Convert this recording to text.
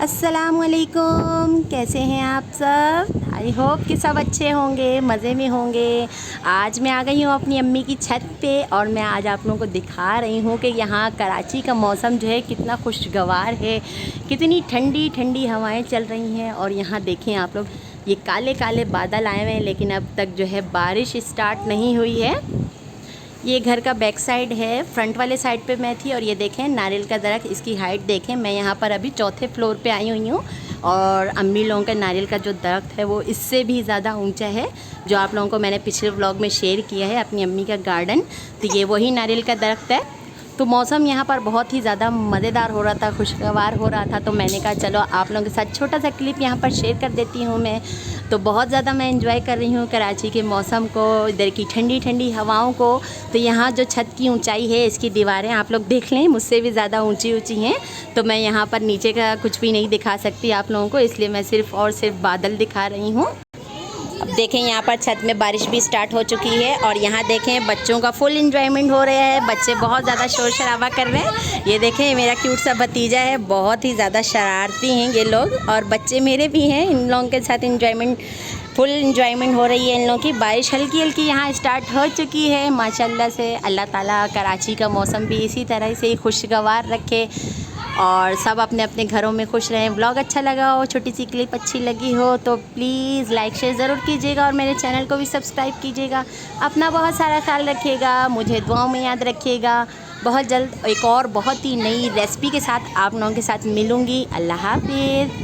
अस्सलामुअलैकुम, कैसे हैं आप सब। आई होप कि सब अच्छे होंगे, मज़े में होंगे। आज मैं आ गई हूँ अपनी अम्मी की छत पे और मैं आज आप लोगों को दिखा रही हूँ कि यहाँ कराची का मौसम जो है कितना खुशगवार है, कितनी ठंडी ठंडी हवाएं चल रही हैं। और यहाँ देखें आप लोग, ये काले काले बादल आए हुए हैं लेकिन अब तक जो है बारिश स्टार्ट नहीं हुई है। ये घर का बैक साइड है, फ्रंट वाले साइड पे मैं थी। और ये देखें नारियल का दरख्त, इसकी हाइट देखें। मैं यहाँ पर अभी चौथे फ्लोर पे आई हुई हूँ और अम्मी लोगों का नारियल का जो दरख्त है वो इससे भी ज़्यादा ऊंचा है, जो आप लोगों को मैंने पिछले व्लॉग में शेयर किया है अपनी अम्मी का गार्डन। तो ये वही नारियल का दरख्त है। तो मौसम यहाँ पर बहुत ही ज़्यादा मज़ेदार हो रहा था, खुशगवार हो रहा था। तो मैंने कहा चलो आप लोगों के साथ छोटा सा क्लिप यहाँ पर शेयर कर देती हूँ मैं। तो बहुत ज़्यादा मैं एंजॉय कर रही हूँ कराची के मौसम को, इधर की ठंडी ठंडी हवाओं को। तो यहाँ जो छत की ऊंचाई है, इसकी दीवारें आप लोग देख लें, मुझसे भी ज़्यादा ऊंची ऊंची हैं। तो मैं यहाँ पर नीचे का कुछ भी नहीं दिखा सकती आप लोगों को, इसलिए मैं सिर्फ और सिर्फ बादल दिखा रही हूँ। अब देखें यहाँ पर छत में बारिश भी स्टार्ट हो चुकी है और यहाँ देखें बच्चों का फुल एंजॉयमेंट हो रहा है। बच्चे बहुत ज़्यादा शोर शराबा कर रहे हैं। ये देखें मेरा क्यूट सा भतीजा है, बहुत ही ज़्यादा शरारती हैं ये लोग, और बच्चे मेरे भी हैं। इन लोगों के साथ फुल एंजॉयमेंट हो रही है इन लोगों की। बारिश हल्की हल्की यहाँ स्टार्ट हो चुकी है माशाल्लाह से। अल्लाह ताला कराची का मौसम भी इसी तरह से खुशगवार रखे और सब अपने अपने घरों में खुश रहें। व्लॉग अच्छा लगा हो, छोटी सी क्लिप अच्छी लगी हो तो प्लीज़ लाइक शेयर ज़रूर कीजिएगा और मेरे चैनल को भी सब्सक्राइब कीजिएगा। अपना बहुत सारा ख्याल रखिएगा, मुझे दुआओं में याद रखिएगा। बहुत जल्द एक और बहुत ही नई रेसिपी के साथ आप लोगों के साथ मिलूँगी। अल्लाह हाफिज़।